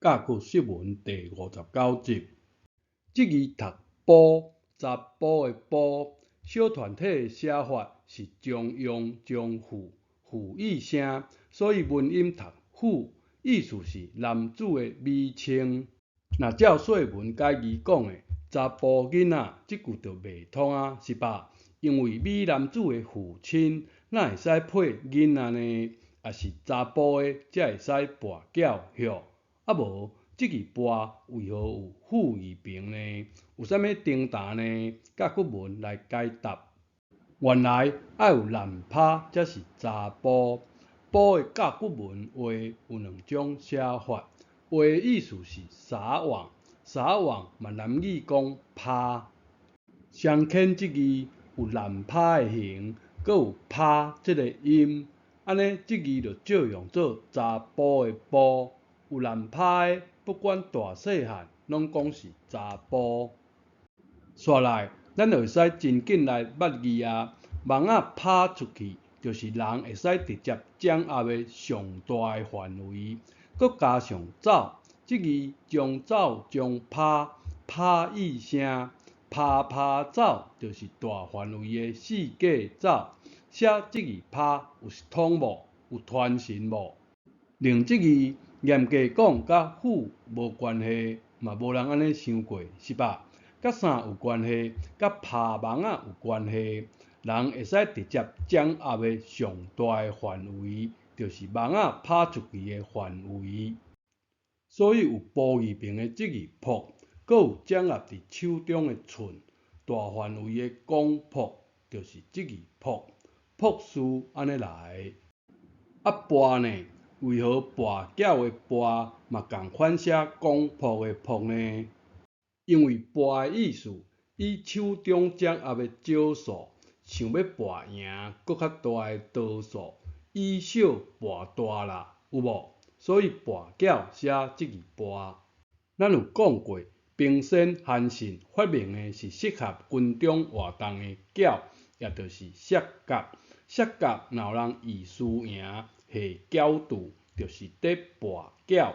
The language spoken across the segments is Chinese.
教育释文第59集。这字读埔，查埔的埔，小团体的写法是中庸中父，父义声，所以文音读父，意思是男子的美称。若照说文解字讲的查埔囡仔，这句就袂通啊，是吧？因为美男子的父亲哪会使配囡仔呢？也是查埔的才会使跋筊许，啊无这字跋为何有父字旁呢？有啥物重大呢？甲古文来解答。原来要有男拍才是查埔。埔的甲骨文话有两种写法，话的意思是撒网，撒网嘛男语讲拍。相牵这字有男拍的形，阁有拍这个音，安尼这字就照用做查埔的埔。有男拍的，不管大细汉，拢讲是查埔。煞来，咱就会使真紧来捌字啊。网仔拍出去，就是人会使直接掌握的上大的范围。佮加上走，这字将走将拍，拍一声，拍走，就是大范围的四界走。写这字拍有通无？有传神无？令这字严格讲，甲父无关系，嘛无人安尼想过，是吧？甲啥有关系？甲拍网仔有关系。人会使直接掌握的上大的范围，就是网仔拍出去的范围。所以有埔字旁的这字朴，阁有掌握伫手中的寸，大范围的广朴，就是这字朴。朴事安尼来。啊，跋呢？为何跋筊的跋嘛共款写广朴的朴呢？因为跋的意思，以手中掌握的少数，想要跋赢搁较大的多数，以小跋大啦，有无？所以跋筊写这字跋。咱有讲过，平生韩信发明的是适合军中活动的铐，也就是削甲。削甲若有人意输赢，下铐拄，就是在跋筊。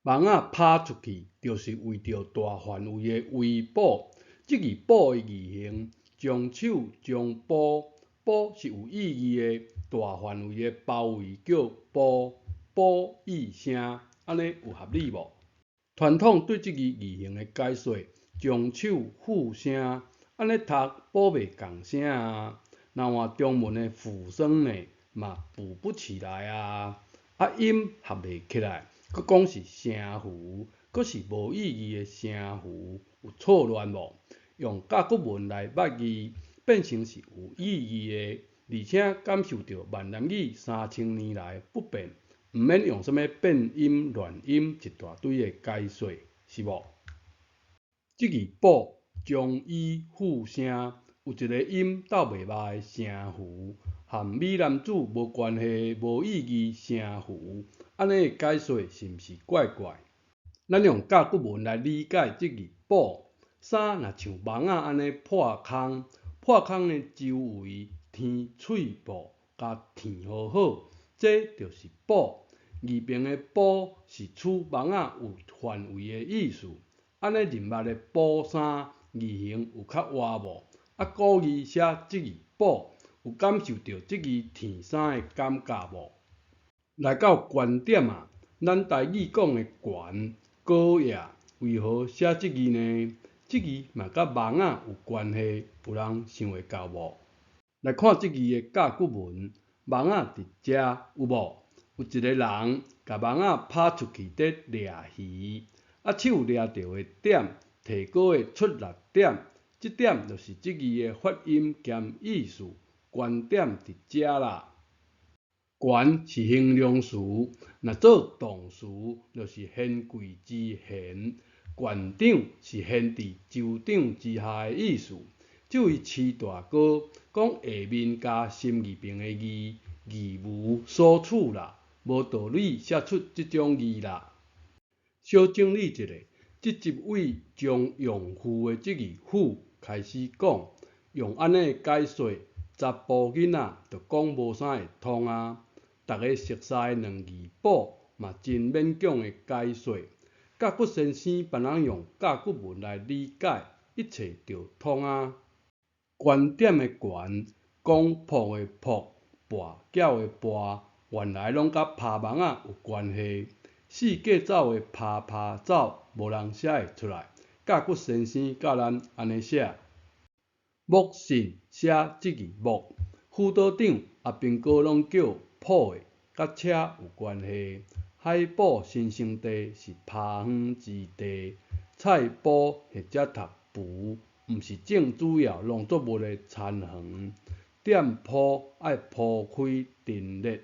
网仔拍出去，就是为着大范围的围捕。这字捕的字形，将手将捕，捕是有意义的，大范围的包围叫捕，捕一声，安尼有合理无？传统对这字字形的解说，将手负声，安尼读捕袂共声啊。若换中文的负声呢，嘛补不起来啊。啊音合袂起来，佮讲是声符，佮是无意义的声符，有错乱无？用甲骨文来捌字，变成是有意义的，而且感受到闽南语3000年来不变，毋免用啥物变音乱音一大堆的解说，是无？这字捕将伊负声。有一个音斗袂歹的声符，和美男子无关系、无意义声符，安尼的解说是毋是怪怪？咱用甲骨文来理解这字捕。衫若像网仔安尼破空，破空的周围填喙布，甲填好好，这就是捕。字旁的捕是取网仔有范围的意思，安尼认捌的捕衫字形有较活无？啊，古字写这字捕，有感受到这字填衫的感觉无？来到悬点啊，咱台语讲的悬、高野，为何写这字呢？这字嘛甲网仔有关系，有人想会到无？来看这字的甲骨文，网仔伫遮有无？有一个人甲网仔拍出去伫掠鱼，啊手掠到的点，提高的出力点。这点就是这字的发音兼意思，观点伫遮啦。悬是形容词，若做动词就是显贵之贤。县长是县治州长之下的意思。这位饲大哥讲下面加心字旁的字，字无所处啦，无道理写出这种字啦。小整理一下，这一位将用父的这字父开始讲，用安尼的解说，查埔囡仔就讲无啥会通啊。大家熟悉的两字捕嘛真勉强的解说，甲骨先生别人用甲骨文来理解，一切就通啊。观点的观，讲破的破，跋筊的跋，原来拢甲耙网仔有关系。四界走的耙走，无人写会出来。甲骨先生教咱安尼写。木姓写即字木，辅导长阿兵哥拢叫破的，甲车有关系。海埔新生地是耙园之地，菜埔或者读匏，毋是正主要农作物的产园。店铺爱铺开陈列。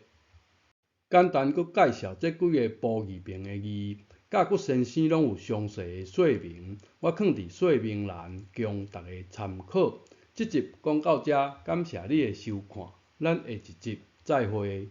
简单佫介绍这几个褒义名的字，甲骨先生拢有详细的说明，我放伫说明栏，供大家参考。这集讲到这，感谢你的收看，咱下一集再会。